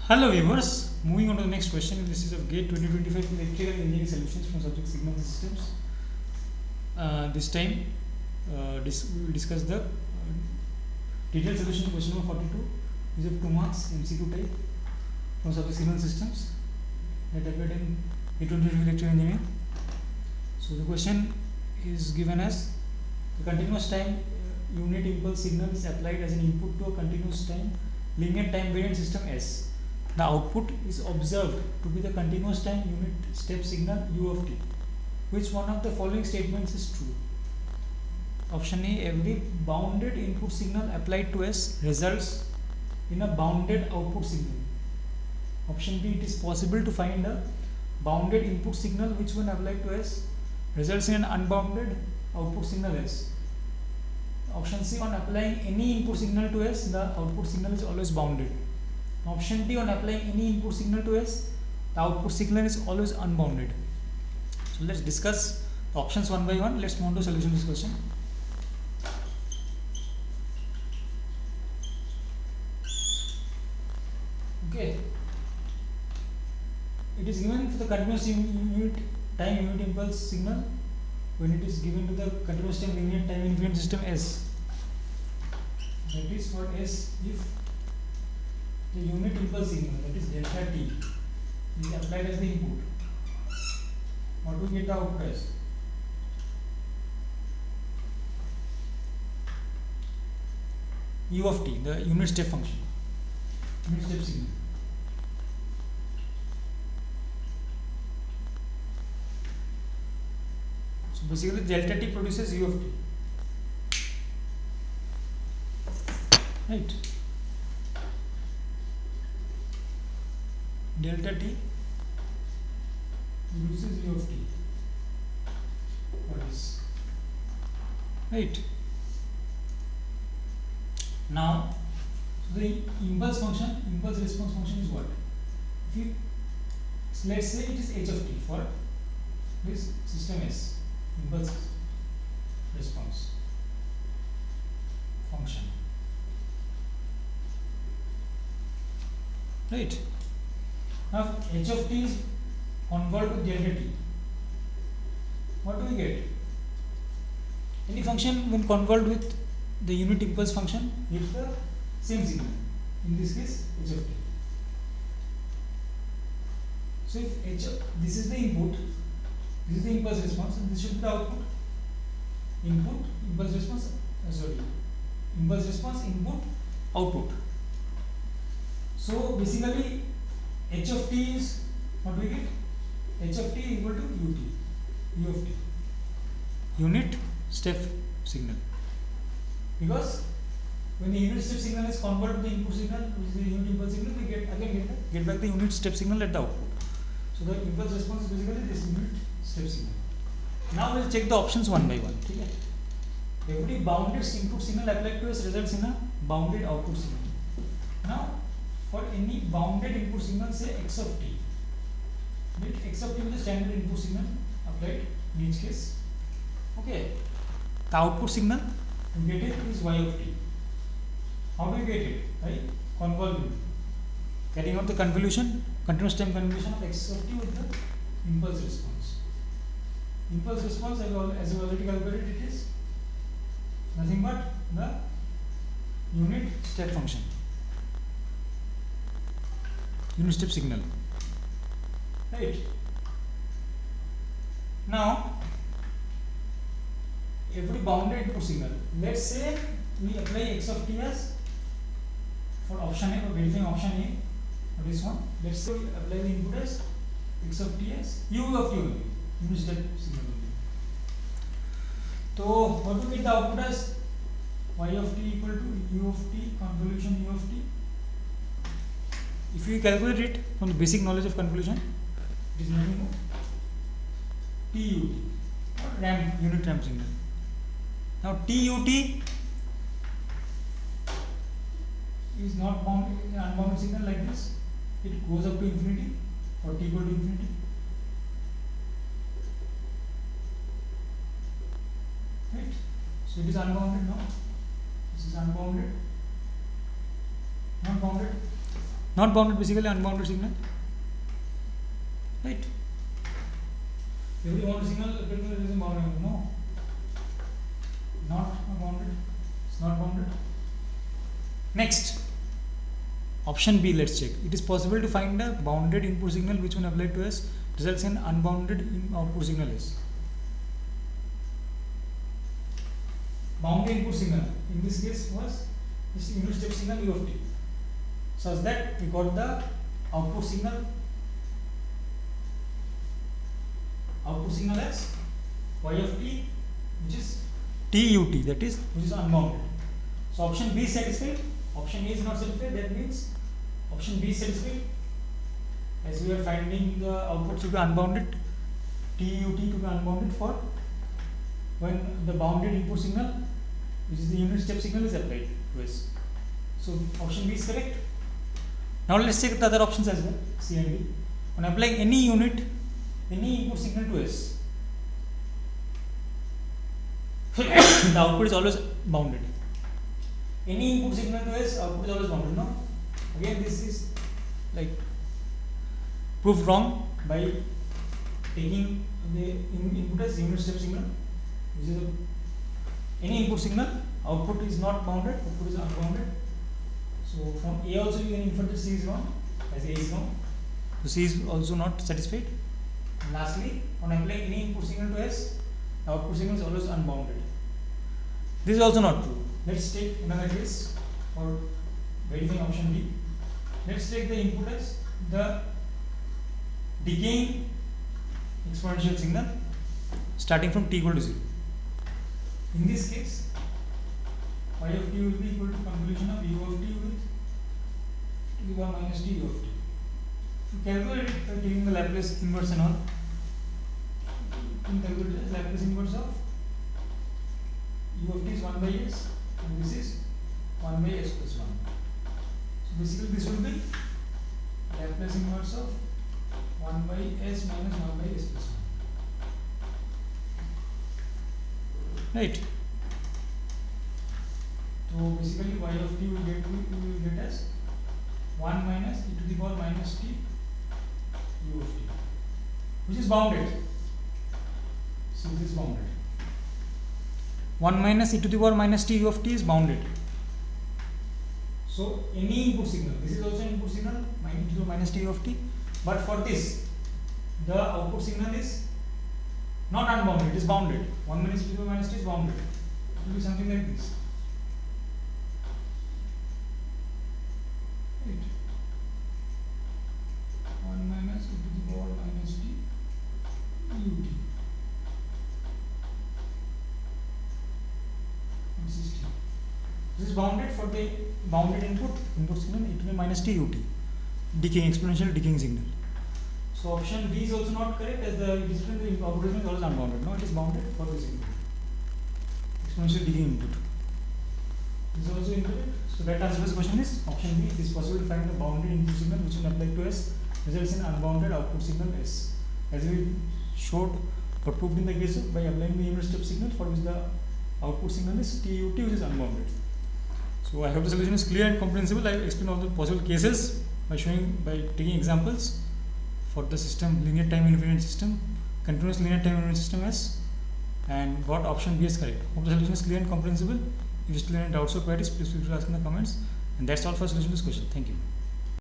Hello viewers, moving on to the next question. This is of GATE 2025 Electrical Engineering Solutions from subject Signal Systems. This time we will discuss the detailed solution to question number 42. Is of 2 marks MCQ type from subject Signal Systems that appeared in GATE 2025 Electrical Engineering. So the question is given as the continuous time unit impulse signal is applied as an input to a continuous time linear time variant system S. The output is observed to be the continuous time unit step signal u of t. Which one of the following statements is true? Option A, every bounded input signal applied to S results in a bounded output signal. Option B, it is possible to find a bounded input signal which when applied to S results in an unbounded output signal S. Option C, on applying any input signal to S, the output signal is always bounded. Option D, on applying any input signal to S, the output signal is always unbounded. So let's discuss options one by one. Let's move on to solution to this question. Okay. It is given for the continuous unit time unit impulse signal when it is given to the continuous time linear time invariant system S. That is for S if the unit impulse signal, that is delta t, is applied as the input. What do we get the output as? U of t, the unit step function, unit step signal. So basically delta t produces U of t. Right. Delta t produces U of t. What is? Right. Now, so the impulse function, impulse response function is what? If you, so let's say it is h of t for this system S, impulse response function. Right. Now h of t is convolved with delta t. What do we get? Any function when convolved with the unit impulse function gives the same signal. In this case, h of t. So if this is the input, this is the impulse response, and this should be the output. Input, impulse response, impulse response, input, output. So basically, h of t is what we get? H of t equal to ut, u of t, unit step signal. Because when the unit step signal is converted to the input signal, which is the unit impulse signal, we get back the unit step signal at the output. So the impulse response is basically this unit step signal. Now we'll check the options one by one. Okay? Every bounded input signal applied to us results in a bounded output signal. Now, for any bounded input signal, say x of t. Let x of t is the standard input signal applied in each case. Okay. The output signal we get it is y of t. How do we get it? By convolving. Carrying out the convolution, continuous time convolution of x of t with the impulse response. Impulse response, as we already calculated, it is nothing but the unit step function, unit step signal. Right. Now, every bounded input signal, let's say we apply x of t as for option A, for verifying option A, for this one, let's say we apply the input as x of t as u of t only, unit step signal only. So, what do we get the output as? Y of t equal to u of t convolution u of t. If we calculate it from the basic knowledge of convolution, it is nothing more TUT or ramp, unit ramp signal. Now TUT is not bounded, unbounded signal like this. It goes up to infinity or t equal to infinity. Right? So it is unbounded now. This is unbounded. Not bounded. Not bounded, basically unbounded signal, right? Every bounded signal is a bounded. No, not bounded. It's not bounded. Next, option B. Let's check. It is possible to find a bounded input signal which, when applied to S, results in unbounded output signal S. Bounded input signal in this case was this unit step signal U of t, such that we got the output signal as y of t, which is t ut, that is, which is unbounded. So option B is satisfied. Option A is not satisfied. That means option B is satisfied, as we are finding the output to be unbounded, t ut to be unbounded for when the bounded input signal, which is the unit step signal, is applied to S. So option B is correct. Now let's check the other options as well, C and D. When applying any input signal to S, the output is always bounded. Any input signal to S, output is always bounded. No, again this is like proved wrong by taking the input as unit step signal, which is any input signal, output is not bounded, output is unbounded. So from A also you can infer that C is wrong, as A is wrong. So C is also not satisfied. And lastly, on applying any input signal to S, the output signal is always unbounded. This is also not true. Let's take another case for verifying option D. Let's take the input as the decaying exponential signal starting from t equal to 0. In this case, y of t will be equal to convolution of u of t with to the power minus t u of t. If you calculate it by taking the Laplace inverse and all, you can calculate the Laplace inverse of u of t is 1 by s, and this is 1 by s plus 1. So basically this will be Laplace inverse of 1 by s minus 1 by s plus 1. Right. So basically y of t will get as 1 minus e to the power minus t u of t, which is bounded. So this is bounded. 1 minus e to the power minus t u of t is bounded. So any input signal, this is also an input signal, e to the power minus t u of t, but for this, the output signal is not unbounded, it is bounded. 1 minus e to the power minus t is bounded. It will be something like this. Right. 1 minus e to the power minus t ut. This is bounded for the bounded input signal e to the minus t ut, decaying exponential decaying signal. So option B is also not correct, as the output signal is always unbounded. No, it is bounded for this input, exponential decaying input. This is also incorrect. So that answer to this question is option B. It is possible to find the bounded input signal which when applied to S results in unbounded output signal S, as we showed or proved in the case by applying the unit step signal for which the output signal is TUT, which is unbounded. So I hope the solution is clear and comprehensible. I have explained all the possible cases by taking examples for the system linear time invariant system, continuous linear time invariant system S, and got option B is correct. Hope the solution is clear and comprehensible. If you still have any doubts or queries, please feel free to ask in the comments. And that's all for solution to this question. Thank you.